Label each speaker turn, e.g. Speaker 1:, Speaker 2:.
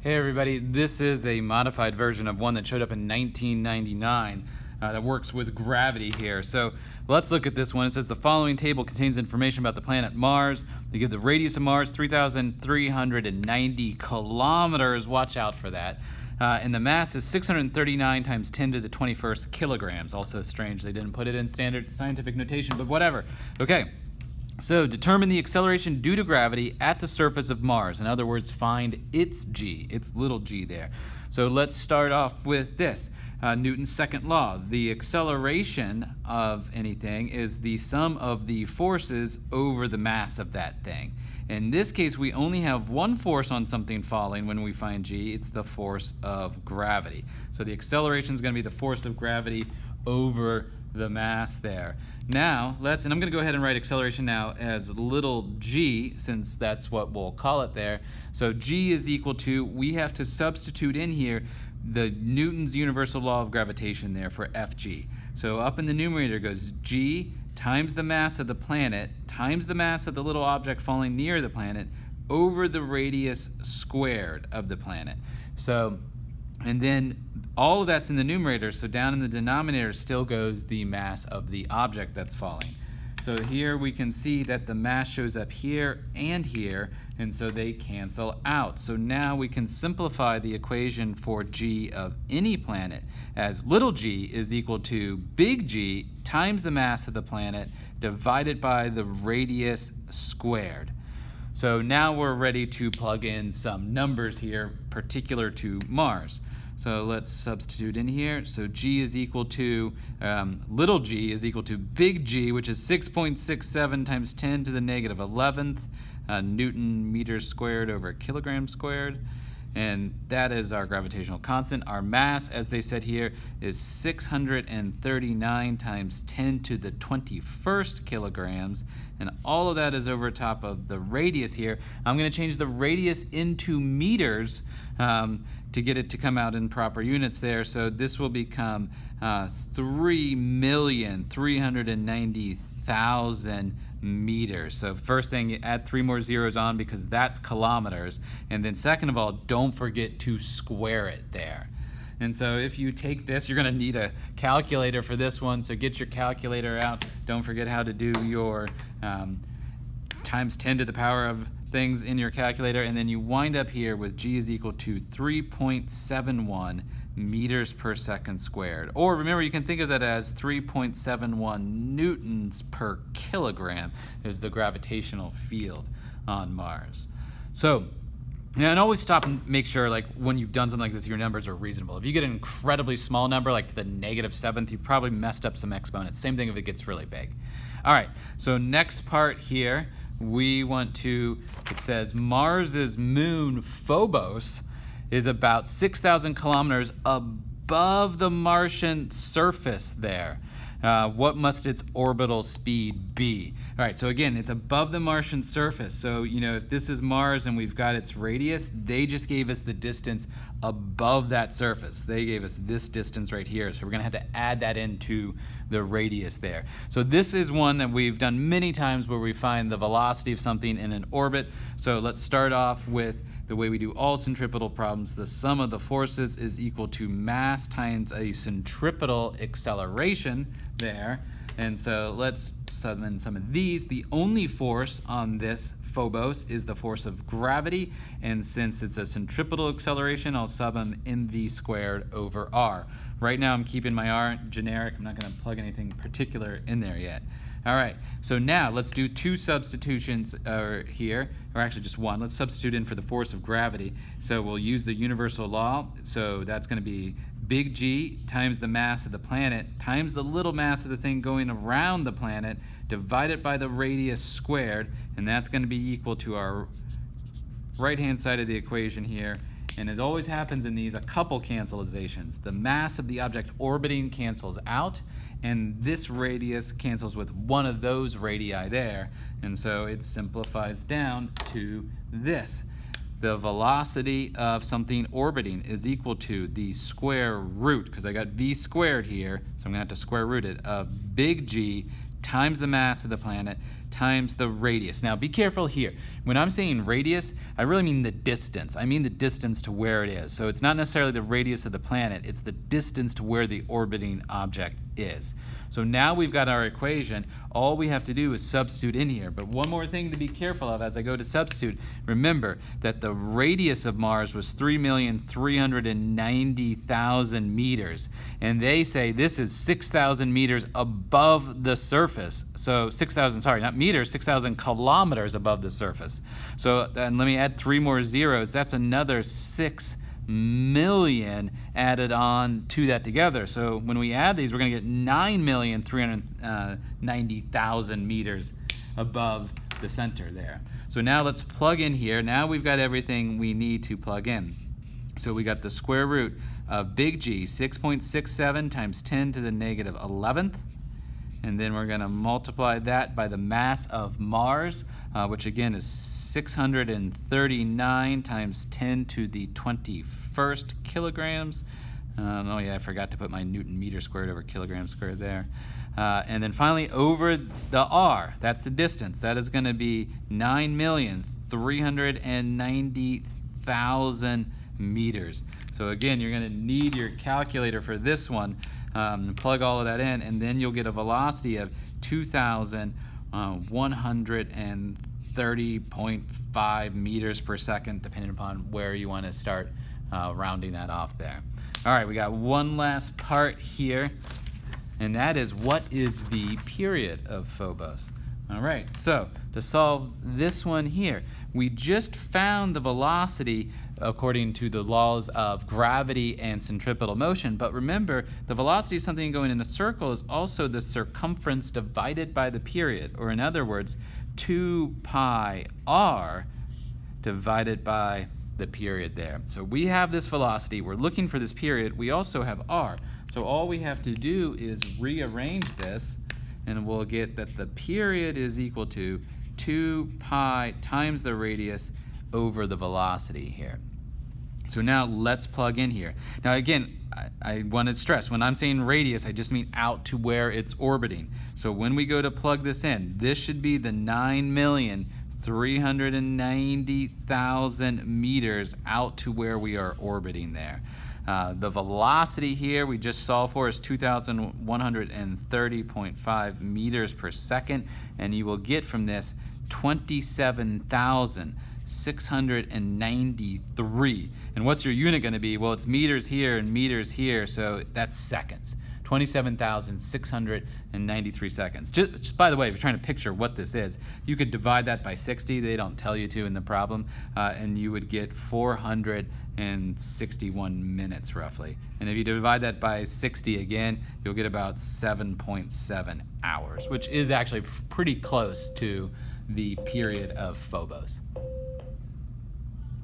Speaker 1: Hey everybody, this is a modified version of one that showed up in 1999 that works with gravity here. So let's look at this one. It says the following table contains information about the planet Mars. They give the radius of Mars 3,390 kilometers. Watch out for that. And the mass is 639 times 10 to the 21st kilograms. Also strange they didn't put it in standard scientific notation, but whatever. Okay. So determine the acceleration due to gravity at the surface of Mars. In other words, find its g, its little g there. So let's start off with this. Newton's second law. The acceleration of anything is the sum of the forces over the mass of that thing. In this case, we only have one force on something falling when we find g. It's the force of gravity. So the acceleration is going to be the force of gravity over the mass there. Now, and I'm going to go ahead and write acceleration now as little g, since that's what we'll call it there. So g is equal to, we have to substitute in here the Newton's universal law of gravitation there for Fg. So up in the numerator goes g times the mass of the planet times the mass of the little object falling near the planet over the radius squared of the planet. So, and then all of that's in the numerator, so down in the denominator still goes the mass of the object that's falling. So here we can see that the mass shows up here and here, and so they cancel out. So now we can simplify the equation for g of any planet as little g is equal to big G times the mass of the planet divided by the radius squared. So now we're ready to plug in some numbers here particular to Mars. So let's substitute in here. So g is equal to, little g is equal to big G, which is 6.67 times 10 to the negative 11th Newton meters squared over kilogram squared. And that is our gravitational constant. Our mass, as they said here, is 639 times 10 to the 21st kilograms. And all of that is over top of the radius here. I'm going to change the radius into meters to get it to come out in proper units there. So this will become 3,390,000 meters. So first thing, add 3 more zeros on because that's kilometers. And then second of all, don't forget to square it there. And so if you take this, you're going to need a calculator for this one. So get your calculator out. Don't forget how to do your times 10 to the power of things in your calculator. And then you wind up here with g is equal to 3.71 meters per second squared. Or remember, you can think of that as 3.71 newtons per kilogram is the gravitational field on Mars. So, and always stop and make sure, like, when you've done something like this, your numbers are reasonable. If you get an incredibly small number, like to the -7th, you've probably messed up some exponents. Same thing if it gets really big. All right, so next part here, we want to, it says Mars's moon Phobos is about 6,000 kilometers above the Martian surface there. What must its orbital speed be? All right, so again, it's above the Martian surface. So, you know, if this is Mars and we've got its radius, they just gave us the distance above that surface. They gave us this distance right here. So we're going to have to add that into the radius there. So this is one that we've done many times where we find the velocity of something in an orbit. So let's start off with the way we do all centripetal problems. The sum of the forces is equal to mass times a centripetal acceleration there. And so let's sum in some of these. The only force on this Phobos is the force of gravity, and since it's a centripetal acceleration, I'll sub them mv squared over r. Right now I'm keeping my r generic. I'm not going to plug anything particular in there yet. All right, so now let's do 2 substitutions here, or actually just one. Let's substitute in for the force of gravity. So we'll use the universal law. So that's going to be big G times the mass of the planet times the little mass of the thing going around the planet divided by the radius squared, and that's going to be equal to our right-hand side of the equation here. And as always happens in these, a couple cancelizations. The mass of the object orbiting cancels out, and this radius cancels with one of those radii there, and so it simplifies down to this. The velocity of something orbiting is equal to the square root, because I got v squared here, so I'm going to have to square root it, of big G times the mass of the planet times the radius. Now be careful here. When I'm saying radius, I really mean the distance. I mean the distance to where it is. So it's not necessarily the radius of the planet, it's the distance to where the orbiting object is. So now we've got our equation. All we have to do is substitute in here. But one more thing to be careful of as I go to substitute, remember that the radius of Mars was 3,390,000 meters. And they say this is 6,000 meters above the surface. So 6,000, sorry, not meters, 6,000 kilometers above the surface. So then let me add 3 more zeros. That's another 6 million added on to that together. So when we add these, we're going to get 9,390,000 meters above the center there. So now let's plug in here. Now we've got everything we need to plug in. So we got the square root of big G, 6.67 times 10 to the negative 11th. And then we're going to multiply that by the mass of Mars, which again is 639 times 10 to the 21st kilograms. Oh yeah, I forgot to put my Newton meter squared over kilogram squared there. And then finally over the R, that's the distance. That is going to be 9,390,000 meters. So again, you're going to need your calculator for this one. Plug all of that in, and then you'll get a velocity of 2,130.5 meters per second, depending upon where you want to start rounding that off there. All right, we got one last part here, and that is what is the period of Phobos? All right, so to solve this one here, we just found the velocity according to the laws of gravity and centripetal motion. But remember, the velocity of something going in a circle is also the circumference divided by the period, or in other words, 2 pi r divided by the period there. So we have this velocity, we're looking for this period, we also have r. So all we have to do is rearrange this, and we'll get that the period is equal to 2 pi times the radius over the velocity here. So now let's plug in here. Now again, I want to stress, when I'm saying radius, I just mean out to where it's orbiting. So when we go to plug this in, this should be the 9,390,000 meters out to where we are orbiting there. The velocity here we just solved for is 2,130.5 meters per second, and you will get from this 27,693. And what's your unit going to be? Well, it's meters here and meters here, so that's seconds. 27,693 seconds. Just by the way, if you're trying to picture what this is, you could divide that by 60. They don't tell you to in the problem, and you would get 461 minutes roughly. And if you divide that by 60 again, you'll get about 7.7 hours, which is actually pretty close to the period of Phobos.